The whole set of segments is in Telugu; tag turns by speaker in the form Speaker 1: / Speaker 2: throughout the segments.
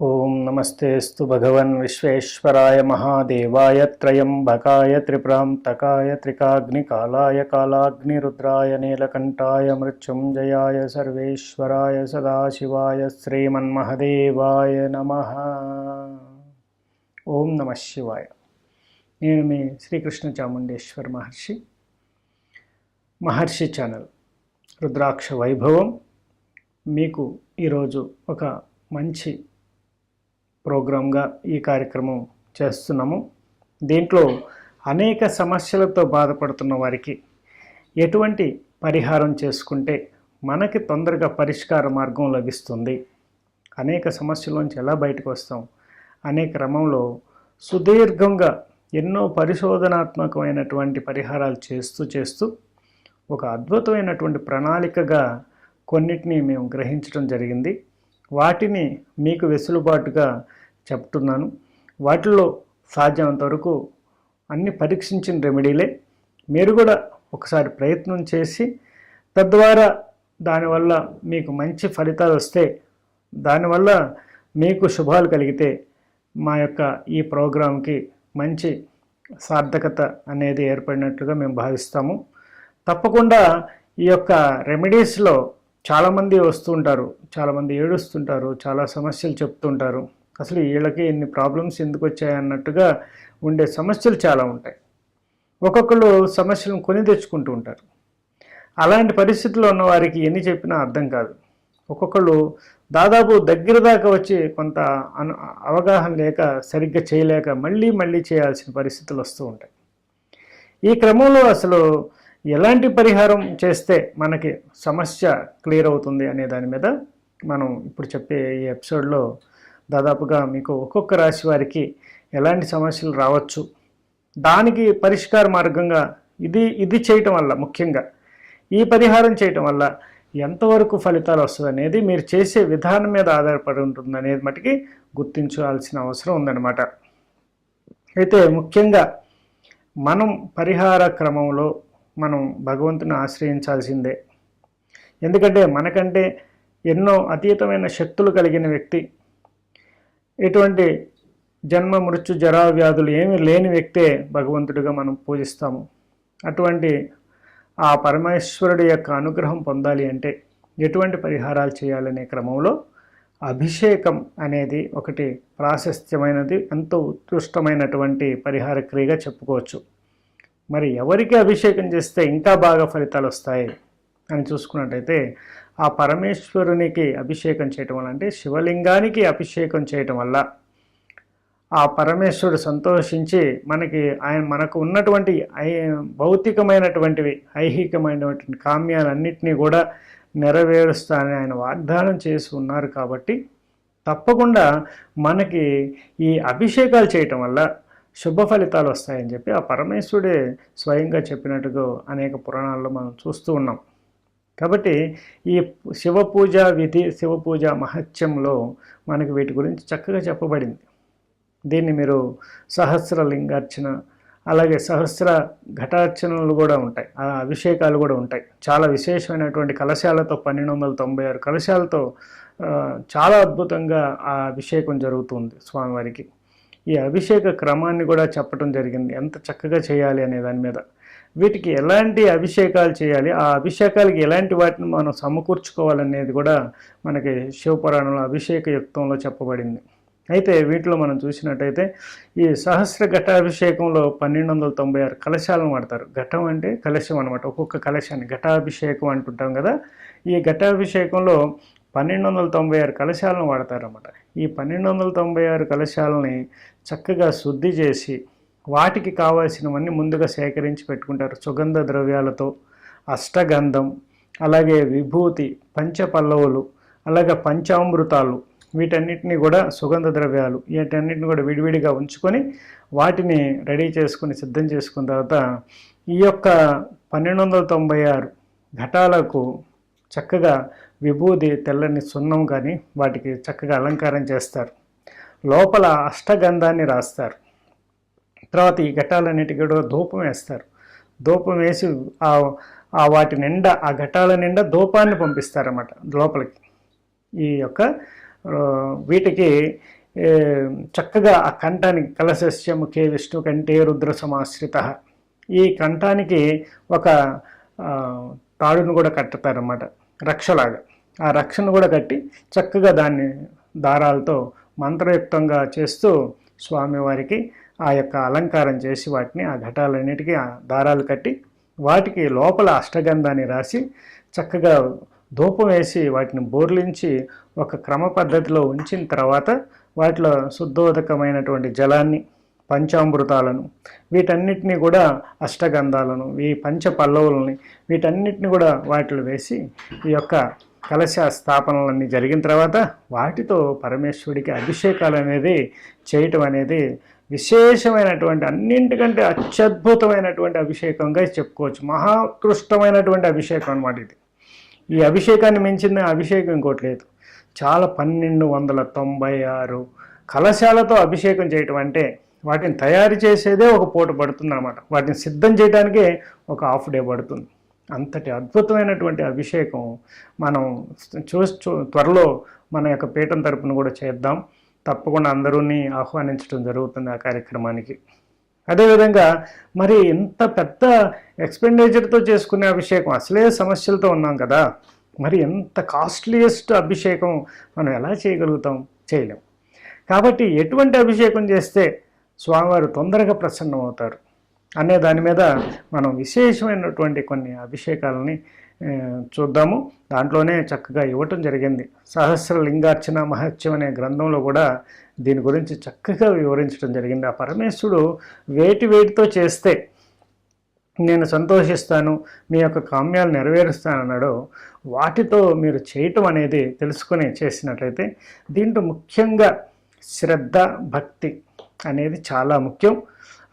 Speaker 1: ఓం నమస్తేస్తు భగవన్ విశ్వేశ్వరాయ మహాదేవాయ త్రయంబకాయ త్రిపురాంతకాయ త్రికాగ్నికాలాయ కాలాగ్నిరుద్రాయ నీలకంఠాయ మృత్యుంజయాయ సర్వేశ్వరాయ సదాశివాయ శ్రీమన్మహదేవాయ నమః. ఓం నమః శివాయ. నేను మీ శ్రీకృష్ణ చాముండేశ్వర్ మహర్షి ఛానల్ రుద్రాక్ష వైభవం మీకు ఈరోజు ఒక మంచి ప్రోగ్రాంగా ఈ కార్యక్రమం చేస్తున్నాము. దీంట్లో అనేక సమస్యలతో బాధపడుతున్న వారికి ఎటువంటి పరిహారం చేసుకుంటే మనకి తొందరగా పరిష్కార మార్గం లభిస్తుంది, అనేక సమస్యల్లోంచి ఎలా బయటకు వస్తాం అనే క్రమంలో సుదీర్ఘంగా ఎన్నో పరిశోధనాత్మకమైనటువంటి పరిహారాలు చేస్తూ ఒక అద్భుతమైనటువంటి ప్రణాళికగా కొన్నిటిని మేము గ్రహించడం జరిగింది. వాటిని మీకు వెసులుబాటుగా చెప్తున్నాను. వాటిల్లో సాధ్యమంత వరకు అన్ని పరీక్షించిన రెమెడీలే. మీరు కూడా ఒకసారి ప్రయత్నం చేసి తద్వారా దానివల్ల మీకు మంచి ఫలితాలు వస్తే, దానివల్ల మీకు శుభాలు కలిగితే మా యొక్క ఈ ప్రోగ్రాంకి మంచి సార్థకత అనేది ఏర్పడినట్లుగా మేము భావిస్తాము. తప్పకుండా ఈ యొక్క రెమెడీస్లో చాలామంది వస్తుంటారు, చాలామంది ఏడుస్తుంటారు, చాలా సమస్యలు చెప్తుంటారు. అసలు వీళ్ళకి ఎన్ని ప్రాబ్లమ్స్ ఎందుకు వచ్చాయన్నట్టుగా ఉండే సమస్యలు చాలా ఉంటాయి. ఒక్కొక్కరు సమస్యలను కొని తెచ్చుకుంటూ ఉంటారు. అలాంటి పరిస్థితుల్లో ఉన్న వారికి ఎన్ని చెప్పినా అర్థం కాదు. ఒక్కొక్కరు దాదాపు దగ్గర దాకా వచ్చి కొంత అవగాహన లేక సరిగ్గా చేయలేక మళ్ళీ చేయాల్సిన పరిస్థితులు వస్తూ ఉంటాయి. ఈ క్రమంలో అసలు ఎలాంటి పరిహారం చేస్తే మనకి సమస్య క్లియర్ అవుతుంది అనే దాని మీద మనం ఇప్పుడు చెప్పే ఈ ఎపిసోడ్లో దాదాపుగా మీకు ఒక్కొక్క రాశి వారికి ఎలాంటి సమస్యలు రావచ్చు, దానికి పరిష్కార మార్గంగా ఇది చేయటం వల్ల, ముఖ్యంగా ఈ పరిహారం చేయటం వల్ల ఎంతవరకు ఫలితాలు వస్తుంది అనేది మీరు చేసే విధానం మీద ఆధారపడి ఉంటుంది అనేది మటుకి గుర్తించాల్సిన అవసరం ఉందన్నమాట. అయితే ముఖ్యంగా మనం పరిహార క్రమంలో మనం భగవంతుని ఆశ్రయించాల్సిందే. ఎందుకంటే మనకంటే ఎన్నో అతీతమైన శక్తులు కలిగిన వ్యక్తి, ఎటువంటి జన్మ మృత్యు జరా వ్యాధులు ఏమీ లేని వ్యక్తే భగవంతుడిగా మనం పూజిస్తాము. అటువంటి ఆ పరమేశ్వరుడి యొక్క అనుగ్రహం పొందాలి అంటే ఎటువంటి పరిహారాలు చేయాలనే క్రమంలో అభిషేకం అనేది ఒకటి ప్రాశస్త్యమైనది, ఎంతో ఉత్కృష్టమైనటువంటి పరిహార క్రియగా చెప్పుకోవచ్చు. మరి ఎవరికి అభిషేకం చేస్తే ఇంకా బాగా ఫలితాలు వస్తాయి అని చూసుకున్నట్టయితే ఆ పరమేశ్వరునికి అభిషేకం చేయటం వల్ల, అంటే శివలింగానికి అభిషేకం చేయటం వల్ల ఆ పరమేశ్వరుడు సంతోషించి మనకు ఉన్నటువంటి భౌతికమైనటువంటివి, ఐహికమైనటువంటి కామ్యాలన్నింటినీ కూడా నెరవేరుస్తానని ఆయన వాగ్దానం చేసి ఉన్నారు. కాబట్టి తప్పకుండా మనకి ఈ అభిషేకాలు చేయటం వల్ల శుభ ఫలితాలు వస్తాయని చెప్పి ఆ పరమేశ్వరుడే స్వయంగా చెప్పినట్టుగా అనేక పురాణాల్లో మనం చూస్తూ ఉన్నాం. కాబట్టి ఈ శివ పూజ విధి, శివ పూజ మహత్యంలో మనకి వీటి గురించి చక్కగా చెప్పబడింది. దీన్ని మీరు సహస్ర లింగార్చన, అలాగే సహస్ర ఘటార్చనలు కూడా ఉంటాయి, ఆ అభిషేకాలు కూడా ఉంటాయి. చాలా విశేషమైనటువంటి కలశాలతో 1296 కలశాలతో చాలా అద్భుతంగా ఆ అభిషేకం జరుగుతుంది స్వామివారికి. ఈ అభిషేక క్రమాన్ని కూడా చెప్పడం జరిగింది, ఎంత చక్కగా చేయాలి అనే దాని మీద. వీటికి ఎలాంటి అభిషేకాలు చేయాలి, ఆ అభిషేకాలకి ఎలాంటి వాటిని మనం సమకూర్చుకోవాలనేది కూడా మనకి శివపురాణంలో అభిషేక యుక్తంలో చెప్పబడింది. అయితే వీటిలో మనం చూసినట్టయితే ఈ సహస్ర ఘటాభిషేకంలో 1296 కలశాలను వాడతారు. ఘటం అంటే కలశం అనమాట. ఒక్కొక్క కలశాన్ని ఘటాభిషేకం అంటుంటాం కదా. ఈ ఘటాభిషేకంలో 1296 కలశాలను వాడతారన్నమాట. ఈ 1296 కలశాలని చక్కగా శుద్ధి చేసి వాటికి కావాల్సినవన్నీ ముందుగా సేకరించి పెట్టుకుంటారు. సుగంధ ద్రవ్యాలతో, అష్టగంధం, అలాగే విభూతి, పంచపల్లవులు, అలాగే పంచామృతాలు, వీటన్నిటిని కూడా సుగంధ ద్రవ్యాలు, వీటన్నిటిని కూడా విడివిడిగా ఉంచుకొని వాటిని రెడీ చేసుకుని సిద్ధం చేసుకున్న తర్వాత ఈ యొక్క 1296 ఘటాలకు చక్కగా విభూది, తెల్లని సున్నం కానీ వాటికి చక్కగా అలంకారం చేస్తారు. లోపల అష్టగంధాన్ని రాస్తారు. తర్వాత ఈ ఘటాలన్నిటికీ కూడా ధూపం వేస్తారు. ధూపం వేసి వాటి నిండా, ఆ ఘటాల నిండా ధూపాన్ని పంపిస్తారన్నమాట లోపలికి. ఈ యొక్క వీటికి చక్కగా ఆ కంఠానికి కలశస్య ముఖే విష్ణు కంఠే రుద్ర సమాశ్రిత, ఈ కంఠానికి ఒక తాడును కూడా కట్టుతారన్నమాట, రక్షలాగా. ఆ రక్షను కూడా కట్టి చక్కగా దాన్ని దారాలతో మంత్రయుక్తంగా చేస్తూ స్వామివారికి ఆ యొక్క అలంకారం చేసి వాటిని ఆ ఘటాలన్నిటికీ ఆ దారాలు కట్టి వాటికి లోపల అష్టగంధాన్ని రాసి చక్కగా ధూపం వేసి వాటిని బోర్లించి ఒక క్రమ పద్ధతిలో ఉంచిన తర్వాత వాటిలో శుద్ధోదకమైనటువంటి జలాన్ని, పంచామృతాలను, వీటన్నిటినీ కూడా అష్టగంధాలను, ఈ పంచ పల్లవులని వీటన్నిటిని కూడా వాటిలో వేసి ఈ యొక్క కలశ స్థాపనలన్నీ జరిగిన తర్వాత వాటితో పరమేశ్వరుడికి అభిషేకాలు అనేది చేయటం అనేది విశేషమైనటువంటి, అన్నింటికంటే అత్యద్భుతమైనటువంటి అభిషేకంగా చెప్పుకోవచ్చు. మహాకృష్టమైనటువంటి అభిషేకం అన్నమాట ఇది. ఈ అభిషేకాన్ని మించిన అభిషేకం ఇంకోటి లేదు. చాలా 1296 కలశాలతో అభిషేకం చేయటం అంటే వాటిని తయారు చేసేదే ఒక పూట పడుతుంది అన్నమాట. వాటిని సిద్ధం చేయడానికే ఒక హాఫ్ డే పడుతుంది. అంతటి అద్భుతమైనటువంటి అభిషేకం మనం త్వరలో మన యొక్క పీఠం తరపున కూడా చేద్దాం. తప్పకుండా అందరూని ఆహ్వానించడం జరుగుతుంది ఆ కార్యక్రమానికి. అదేవిధంగా మరి ఇంత పెద్ద ఎక్స్పెండిచర్తో చేసుకునే అభిషేకం, అసలే సమస్యలతో ఉన్నాం కదా, మరి ఎంత కాస్ట్లీయెస్ట్ అభిషేకం మనం ఎలా చేయగలుగుతాం? చేయలేం. కాబట్టి ఎటువంటి అభిషేకం చేస్తే స్వామివారు తొందరగా ప్రసన్నమవుతారు అనే దాని మీద మనం విశేషమైనటువంటి కొన్ని అభిషేకాలని చూద్దాము. దాంట్లోనే చక్కగా ఇవ్వటం జరిగింది. సహస్రలింగార్చన మహత్యం అనే గ్రంథంలో కూడా దీని గురించి చక్కగా వివరించడం జరిగింది. ఆ పరమేశ్వరుడు వేటితో చేస్తే నేను సంతోషిస్తాను, మీ యొక్క కామ్యాలు నెరవేరుస్తానన్నాడో వాటితో మీరు చేయటం అనేది తెలుసుకొని చేసినట్లయితే దీంట్లో ముఖ్యంగా శ్రద్ధ, భక్తి అనేది చాలా ముఖ్యం.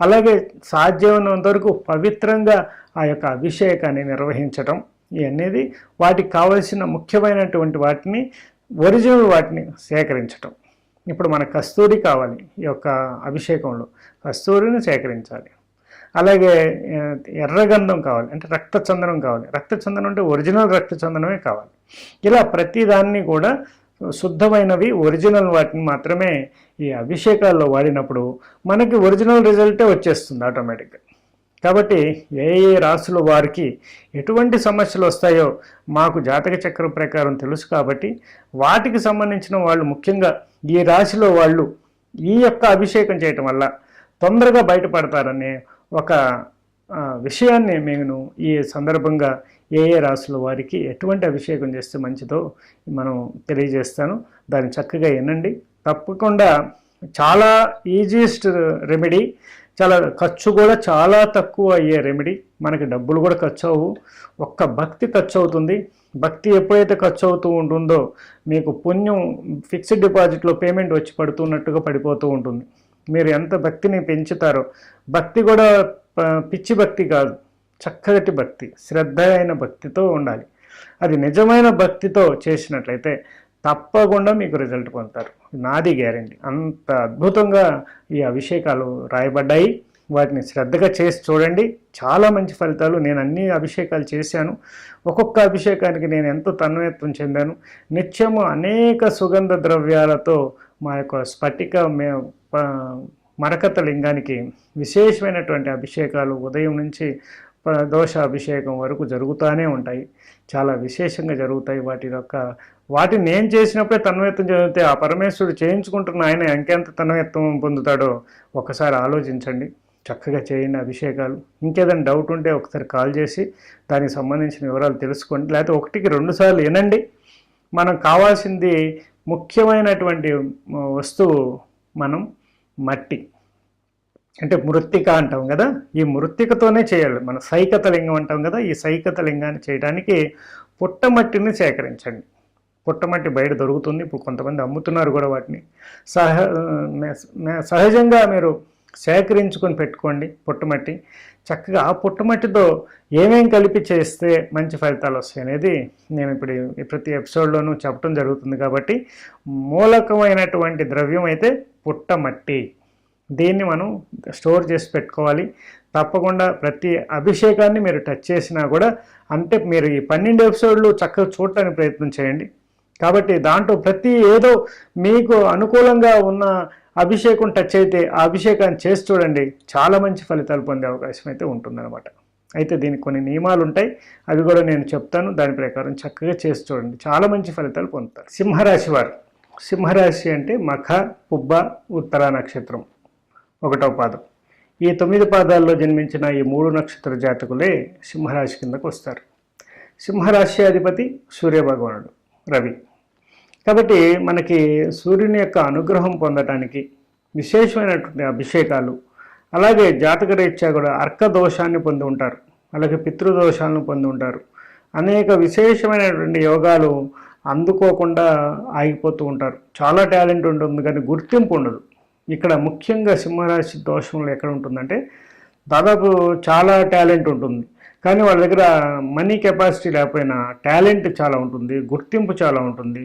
Speaker 1: అలాగే సాధ్యమైనంత వరకు పవిత్రంగా ఆ యొక్క అభిషేకాన్ని నిర్వహించటం ఇవన్నీ, వాటికి కావలసిన ముఖ్యమైనటువంటి వాటిని, ఒరిజినల్ వాటిని సేకరించటం. ఇప్పుడు మన కస్తూరి కావాలి, ఈ యొక్క అభిషేకంలో కస్తూరిని సేకరించాలి. అలాగే ఎర్రగంధం కావాలి, అంటే రక్తచందనం కావాలి. రక్తచందనం అంటే ఒరిజినల్ రక్తచందనమే కావాలి. ఇలా ప్రతిదాన్ని కూడా శుద్ధమైనవి, ఒరిజినల్ వాటిని మాత్రమే ఈ అభిషేకాల్లో వాడినప్పుడు మనకి ఒరిజినల్ రిజల్టే వచ్చేస్తుంది ఆటోమేటిక్గా. కాబట్టి ఏ రాశుల వారికి ఎటువంటి సమస్యలు వస్తాయో మాకు జాతక చక్రం ప్రకారం తెలుసు. కాబట్టి వాటికి సంబంధించిన వాళ్ళు, ముఖ్యంగా ఈ రాశిలో వాళ్ళు ఈ యొక్క అభిషేకం చేయటం వల్ల తొందరగా బయటపడతారనే ఒక విషయాన్ని నేను ఈ సందర్భంగా ఏ రాశుల వారికి ఎటువంటి అభిషేకం చేస్తే మంచిదో మనం తెలియజేస్తాను. దాన్ని చక్కగా వినండి. తప్పకుండా చాలా ఈజియెస్ట్ రెమెడీ, చాలా ఖర్చు కూడా చాలా తక్కువ అయ్యే రెమెడీ. మనకి డబ్బులు కూడా ఖర్చు అవ్వు, ఒక్క భక్తి ఖర్చు అవుతుంది. భక్తి ఎప్పుడైతే ఖర్చు అవుతూ ఉంటుందో మీకు పుణ్యం ఫిక్స్డ్ డిపాజిట్లో పేమెంట్ వచ్చి పడుతున్నట్టుగా పడిపోతూ ఉంటుంది. మీరు ఎంత భక్తిని పెంచుతారో, భక్తి కూడా పిచ్చి భక్తి కాదు, చక్కటి భక్తి, శ్రద్ధ అయిన భక్తితో ఉండాలి. అది నిజమైన భక్తితో చేసినట్లయితే తప్పకుండా మీకు రిజల్ట్ పొందుతారు, నాది గ్యారెంటీ. అంత అద్భుతంగా ఈ అభిషేకాలు రాయబడ్డాయి. వాటిని శ్రద్ధగా చేసి చూడండి, చాలా మంచి ఫలితాలు. నేను అన్ని అభిషేకాలు చేశాను. ఒక్కొక్క అభిషేకానికి నేను ఎంతో తన్మయత్వం చెందాను. నిత్యము అనేక సుగంధ ద్రవ్యాలతో మా యొక్క స్ఫటిక మరకత లింగానికి విశేషమైనటువంటి అభిషేకాలు ఉదయం నుంచి దోష అభిషేకం వరకు జరుగుతూనే ఉంటాయి. చాలా విశేషంగా జరుగుతాయి. వాటిని నేను చేసినప్పుడే తన్మయత్వం చదివితే ఆ పరమేశ్వరుడు చేయించుకుంటున్న ఆయన ఇంకెంత తన్మయత్వం పొందుతాడో ఒకసారి ఆలోచించండి. చక్కగా చేయండి అభిషేకాలు. ఇంకేదైనా డౌట్ ఉంటే ఒకసారి కాల్ చేసి దానికి సంబంధించిన వివరాలు తెలుసుకోండి. లేకపోతే 1కి 2 సార్లు వినండి. మనం కావాల్సింది ముఖ్యమైనటువంటి వస్తువు మనం మట్టి, అంటే మృత్తిక అంటాం కదా, ఈ మృత్తికతోనే చేయాలి. మన సైకత లింగం అంటాం కదా, ఈ సైకత లింగాన్ని చేయడానికి పుట్టమట్టిని సేకరించండి. పుట్టమట్టి బయట దొరుకుతుంది, ఇప్పుడు కొంతమంది అమ్ముతున్నారు కూడా. వాటిని సహజంగా మీరు సేకరించుకొని పెట్టుకోండి పుట్టమట్టి. చక్కగా ఆ పుట్టమట్టితో ఏమేం కలిపి చేస్తే మంచి ఫలితాలు వస్తాయి అనేది నేను ఇప్పుడు ప్రతి ఎపిసోడ్లోనూ చెప్పడం జరుగుతుంది. కాబట్టి మూలకమైనటువంటి ద్రవ్యం అయితే పుట్టమట్టి, దీన్ని మనం స్టోర్ చేసి పెట్టుకోవాలి. తప్పకుండా ప్రతి అభిషేకాన్ని మీరు టచ్ చేసినా కూడా, అంటే మీరు ఈ 12 ఎపిసోడ్లు చక్కగా చూడటానికి ప్రయత్నం చేయండి. కాబట్టి దాంట్లో ప్రతి ఏదో మీకు అనుకూలంగా ఉన్న అభిషేకం టచ్ అయితే ఆ అభిషేకాన్ని చేసి చూడండి, చాలా మంచి ఫలితాలు పొందే అవకాశం అయితే ఉంటుందన్నమాట. అయితే దీనికి కొన్ని నియమాలు ఉంటాయి, అవి కూడా నేను చెప్తాను. దాని ప్రకారం చక్కగా చేసి చూడండి, చాలా మంచి ఫలితాలు పొందుతారు. సింహరాశి వారు, సింహరాశి అంటే మఖ, పుబ్బ, ఉత్తర నక్షత్రం 1వ పాదం. ఈ 9 పాదాల్లో జన్మించిన ఈ 3 నక్షత్ర జాతకులే సింహరాశి కిందకు వస్తారు. సింహరాశి అధిపతి సూర్యభగవానుడు రవి. కాబట్టి మనకి సూర్యుని యొక్క అనుగ్రహం పొందటానికి విశేషమైనటువంటి అభిషేకాలు, అలాగే జాతకరీత్యా కూడా అర్క దోషాన్ని పొంది ఉంటారు, అలాగే పితృదోషాలను పొంది ఉంటారు. అనేక విశేషమైనటువంటి యోగాలు అందుకోకుండా ఆగిపోతూ ఉంటారు. చాలా టాలెంట్ ఉంటుంది కానీ గుర్తింపు ఉండదు. ఇక్కడ ముఖ్యంగా సింహరాశి దోషంలో ఎక్కడ ఉంటుందంటే, దాదాపు చాలా టాలెంట్ ఉంటుంది కానీ వాళ్ళ దగ్గర మనీ కెపాసిటీ లేకపోయినా టాలెంట్ చాలా ఉంటుంది, గుర్తింపు చాలా ఉంటుంది,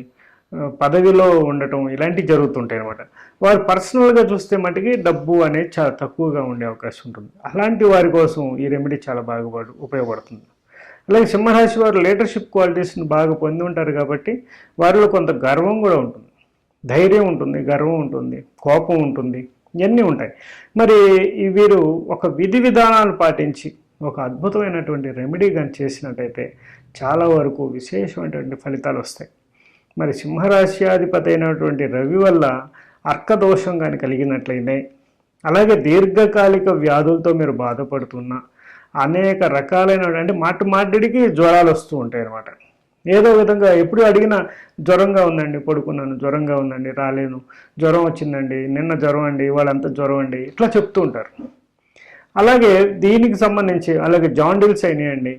Speaker 1: పదవిలో ఉండటం ఇలాంటివి జరుగుతుంటాయి అనమాట. వారు పర్సనల్గా చూస్తే మటుకి డబ్బు అనేది చాలా తక్కువగా ఉండే అవకాశం ఉంటుంది. అలాంటి వారి కోసం ఈ రెమెడీ చాలా బాగా ఉపయోగపడుతుంది. అలాగే సింహరాశి వారు లీడర్షిప్ క్వాలిటీస్ని బాగా పొంది ఉంటారు కాబట్టి వారిలో కొంత గర్వం కూడా ఉంటుంది, ధైర్యం ఉంటుంది, గర్వం ఉంటుంది, కోపం ఉంటుంది, ఇవన్నీ ఉంటాయి. మరి వీరు ఒక విధి విధానాలు పాటించి ఒక అద్భుతమైనటువంటి రెమెడీ కానీ చేసినట్టయితే చాలా వరకు విశేషమైనటువంటి ఫలితాలు వస్తాయి. మరి సింహరాశ్యాధిపతి అయినటువంటి రవి వల్ల అర్కదోషం కానీ కలిగినట్లయితే, అలాగే దీర్ఘకాలిక వ్యాధులతో మీరు బాధపడుతున్నా, అనేక రకాలైన అంటే మాటికి జ్వరాలు వస్తూ ఉంటాయి అన్నమాట. ఏదో విధంగా ఎప్పుడు అడిగినా జ్వరంగా ఉందండి, పడుకున్నాను, జ్వరంగా ఉందండి, రాలేను, జ్వరం వచ్చిందండి, నిన్న జ్వరం అండి, వాళ్ళంతా జ్వరం అండి, ఇట్లా చెప్తూ ఉంటారు. అలాగే దీనికి సంబంధించి అలాగే జాండిల్స్ అయినాయండి,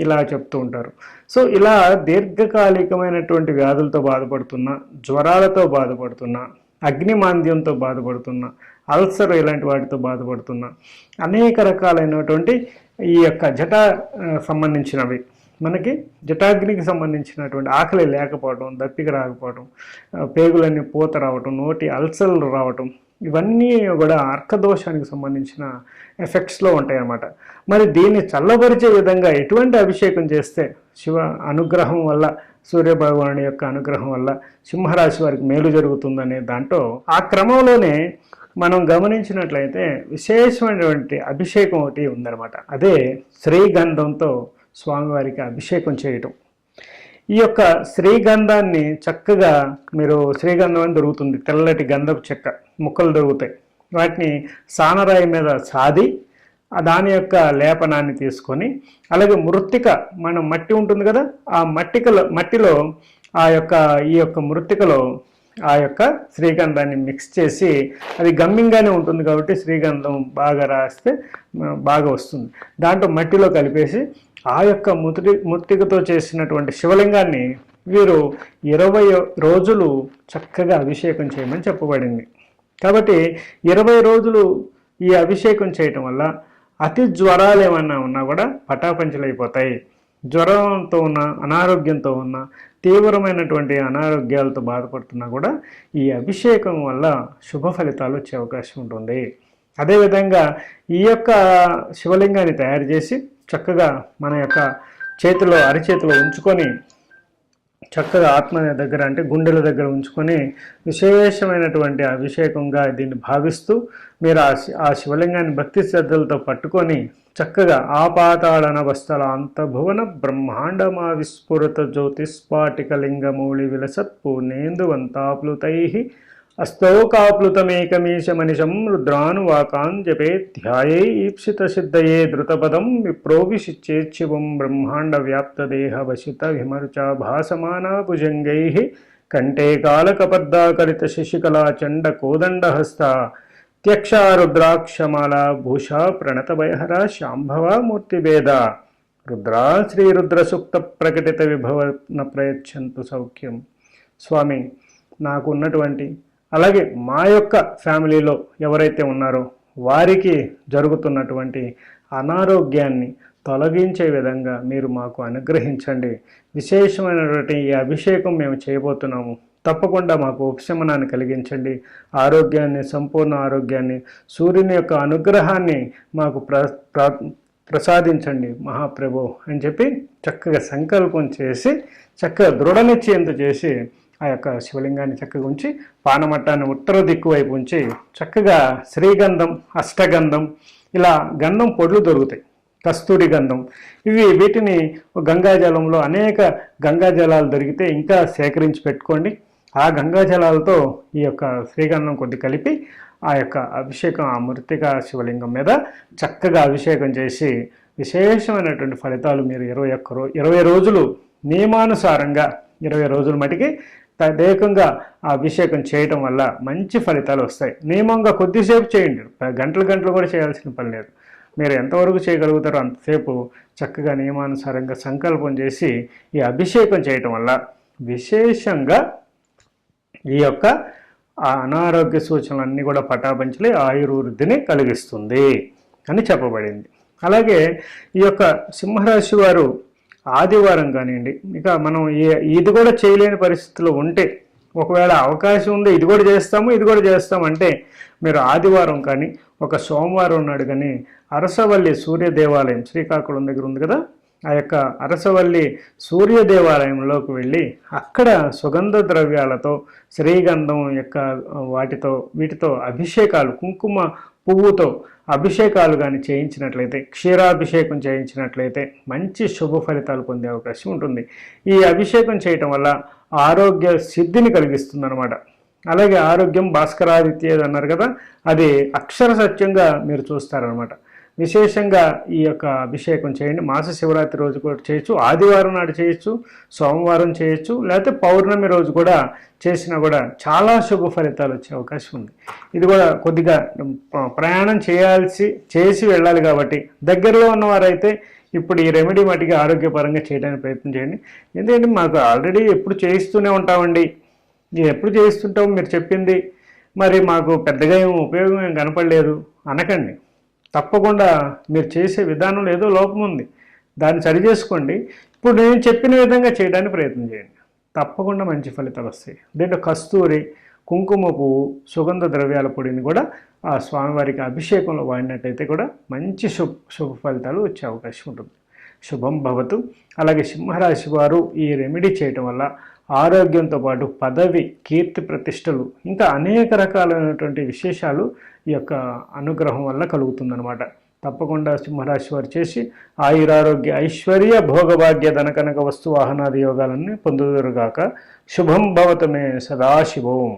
Speaker 1: ఇలా చెప్తూ ఉంటారు. సో ఇలా దీర్ఘకాలికమైనటువంటి వ్యాధులతో బాధపడుతున్నా, జ్వరాలతో బాధపడుతున్నా, అగ్నిమాంద్యంతో బాధపడుతున్నా, అల్సర్ ఇలాంటి వాటితో బాధపడుతున్నా, అనేక రకాలైనటువంటి ఈ యొక్క జట సంబంధించినవి, మనకి జటాగ్నికి సంబంధించినటువంటి ఆకలి లేకపోవడం, దప్పిక రాకపోవడం, పేగులన్నీ పూత రావటం, నోటి అల్సర్లు రావటం, ఇవన్నీ కూడా అర్కదోషానికి సంబంధించిన ఎఫెక్ట్స్లో ఉంటాయి అన్నమాట. మరి దీన్ని చల్లబరిచే విధంగా ఎటువంటి అభిషేకం చేస్తే శివ అనుగ్రహం వల్ల, సూర్యభగవానుడి యొక్క అనుగ్రహం వల్ల సింహరాశి వారికి మేలు జరుగుతుందనే దాంట్లో ఆ క్రమంలోనే మనం గమనించినట్లయితే విశేషమైనటువంటి అభిషేకం ఒకటి ఉందన్నమాట. అదే శ్రీగంధంతో స్వామివారికి అభిషేకం చేయటం. ఈ యొక్క శ్రీగంధాన్ని చక్కగా మీరు, శ్రీగంధం అని దొరుకుతుంది, తెల్లటి గంధపు చెక్క ముక్కలు దొరుకుతాయి, వాటిని సానరాయి మీద సాది దాని యొక్క లేపనాన్ని తీసుకొని, అలాగే మృత్తిక, మనం మట్టి ఉంటుంది కదా, ఆ మట్టిలో ఈ యొక్క మృత్తికలో ఆ యొక్క శ్రీగంధాన్ని మిక్స్ చేసి, అది గమ్మింగానే ఉంటుంది కాబట్టి శ్రీగంధం బాగా రాస్తే బాగా వస్తుంది. దాంట్లో మట్టిలో కలిపేసి ఆ యొక్క మృత్తికతో చేసినటువంటి శివలింగాన్ని వీరు 20 రోజులు చక్కగా అభిషేకం చేయమని చెప్పబడింది. కాబట్టి 20 రోజులు ఈ అభిషేకం చేయటం వల్ల అతి జ్వరాలు ఏమన్నా ఉన్నా కూడా పటాపంచలైపోతాయి. జ్వరంతో ఉన్న, అనారోగ్యంతో ఉన్న, తీవ్రమైనటువంటి అనారోగ్యాలతో బాధపడుతున్నా కూడా ఈ అభిషేకం వల్ల శుభ ఫలితాలు వచ్చే అవకాశం ఉంటుంది. అదేవిధంగా ఈ యొక్క శివలింగాన్ని తయారు చేసి చక్కగా మన యొక్క చేతిలో, అరిచేతిలో ఉంచుకొని, చక్కగా ఆత్మ దగ్గర అంటే గుండెల దగ్గర ఉంచుకొని విశేషమైనటువంటి అభిషేకంగా దీన్ని భావిస్తూ మీరు ఆ శివలింగాన్ని భక్తి శ్రద్ధలతో పట్టుకొని చక్కగా ఆపాతాళన వస్తల అంతభువన బ్రహ్మాండమా విస్ఫురత జ్యోతిస్పాటికలింగమౌళి విలసత్పూర్ణేందువంతాప్లుతై అస్తోకాప్లుతమేకమీశమనిశం రుద్రానువాకాన్ జపే ధ్యాయై ఈప్సిత సిద్ధయే ధృతపదం విప్రోవిశిచ్చేచ్చివం బ్రహ్మాండ వ్యాప్తదేహ వశిత విమర్చా భాసమానా భుజంగై కంఠే కాలకపర్దాకరిత శశికళా చండ కోదండహస్త త్యక్షా రుద్రాక్షమాలా భూషా ప్రణతభయహర శాంభవ మూర్తిభేద రుద్రా శ్రీరుద్ర సూక్త ప్రకటిత విభవన ప్రయచ్చంతు సౌఖ్యం. స్వామి, నాకు ఉన్నటువంటి, అలాగే మా యొక్క ఫ్యామిలీలో ఎవరైతే ఉన్నారో వారికి జరుగుతున్నటువంటి అనారోగ్యాన్ని తొలగించే విధంగా మీరు మాకు అనుగ్రహించండి. విశేషమైనటువంటి ఈ అభిషేకం మేము చేయబోతున్నాము, తప్పకుండా మాకు ఉపశమనాన్ని కలిగించండి. ఆరోగ్యాన్ని, సంపూర్ణ ఆరోగ్యాన్ని, సూర్యుని యొక్క అనుగ్రహాన్ని మాకు ప్రసాదించండి మహాప్రభు అని చెప్పి చక్కగా సంకల్పం చేసి చక్కగా దృఢ నిశ్చయంతో చేసి ఆ యొక్క శివలింగాన్ని చక్కగా ఉంచి పానమట్టాన్ని ఉత్తర దిక్కు వైపు ఉంచి చక్కగా శ్రీగంధం, అష్టగంధం ఇలా గంధం పొడులు దొరుకుతాయి, కస్తూరి గంధం, వీటిని గంగాజలంలో అనేక గంగాజలాలు దొరికితే ఇంకా సేకరించి పెట్టుకోండి. ఆ గంగాజలాలతో ఈ యొక్క శ్రీగంధం కొద్ది కలిపి ఆ యొక్క అభిషేకం ఆ మృత్తికా శివలింగం మీద చక్కగా అభిషేకం చేసి విశేషమైనటువంటి ఫలితాలు మీరు 20 రోజులు నియమానుసారంగా 20 రోజుల మటుకి తదేకంగా ఆ అభిషేకం చేయటం వల్ల మంచి ఫలితాలు వస్తాయి. నియమంగా కొద్దిసేపు చేయండి, గంటలు కూడా చేయాల్సిన పని లేదు. మీరు ఎంతవరకు చేయగలుగుతారో అంతసేపు చక్కగా నియమానుసారంగా సంకల్పం చేసి ఈ అభిషేకం చేయటం వల్ల విశేషంగా ఈ యొక్క అనారోగ్య సూచనలన్నీ కూడా పటాపంచలే ఆయుర్వృద్ధిని కలిగిస్తుంది అని చెప్పబడింది. అలాగే ఈ యొక్క సింహరాశి వారు ఆదివారం కానివ్వండి, ఇక మనం ఇది కూడా చేయలేని పరిస్థితిలో ఉంటే, ఒకవేళ అవకాశం ఉంది ఇది కూడా చేస్తామంటే మీరు ఆదివారం కానీ ఒక సోమవారం నాడు కానీ అరసవల్లి సూర్య దేవాలయం శ్రీకాకుళం దగ్గర ఉంది కదా, ఆ యొక్క అరసవల్లి సూర్య దేవాలయంలోకి వెళ్ళి అక్కడ సుగంధ ద్రవ్యాలతో శ్రీగంధం యొక్క వీటితో అభిషేకాలు, కుంకుమ పువ్వుతో అభిషేకాలు కానీ చేయించినట్లయితే, క్షీరాభిషేకం చేయించినట్లయితే మంచి శుభ ఫలితాలు పొందే అవకాశం ఉంటుంది. ఈ అభిషేకం చేయటం వల్ల ఆరోగ్య సిద్ధిని కలిగిస్తుంది అన్నమాట. అలాగే ఆరోగ్యం భాస్కరాదిత్యేది అన్నారు కదా, అది అక్షర సత్యంగా మీరు చూస్తారనమాట. విశేషంగా ఈ యొక్క అభిషేకం చేయండి. మాస శివరాత్రి రోజు కూడా చేయొచ్చు, ఆదివారం నాడు చేయొచ్చు, సోమవారం చేయొచ్చు, లేకపోతే పౌర్ణమి రోజు కూడా చేసినా కూడా చాలా శుభ ఫలితాలు వచ్చే అవకాశం ఉంది. ఇది కూడా కొద్దిగా ప్రయాణం చేసి వెళ్ళాలి కాబట్టి దగ్గరలో ఉన్నవారైతే ఇప్పుడు ఈ రెమెడీ మటుకి ఆరోగ్యపరంగా చేయడానికి ప్రయత్నం చేయండి. ఎందుకంటే మాకు ఆల్రెడీ ఎప్పుడు చేయిస్తూనే ఉంటామండి, ఎప్పుడు చేయిస్తుంటాం మీరు చెప్పింది, మరి మాకు పెద్దగా ఏం ఉపయోగం ఏం కనపడలేదు అనకండి. తప్పకుండా మీరు చేసే విధానంలో ఏదో లోపం ఉంది, దాన్ని సరి చేసుకోండి. ఇప్పుడు నేను చెప్పిన విధంగా చేయడానికి ప్రయత్నం చేయండి, తప్పకుండా మంచి ఫలితాలు వస్తాయి. దీంట్లో కస్తూరి, కుంకుమ పువ్వు, సుగంధ ద్రవ్యాల పొడిని కూడా ఆ స్వామివారికి అభిషేకంలో వాడినట్టయితే కూడా మంచి శుభ ఫలితాలు వచ్చే అవకాశం ఉంటుంది. శుభం భవతు. అలాగే సింహరాశి వారు ఈ రెమెడీ చేయటం వల్ల ఆరోగ్యంతో పాటు పదవి, కీర్తి ప్రతిష్టలు, ఇంకా అనేక రకాలైనటువంటి విశేషాలు ఈ యొక్క అనుగ్రహం వల్ల కలుగుతుందన్నమాట. తప్పకుండా సింహరాశి వారు చేసి ఆయురారోగ్య ఐశ్వర్య భోగభాగ్య ధనకనక వస్తు వాహనాది యోగాలన్నీ పొందుదురుగాక. శుభం భవతమే సదాశివం.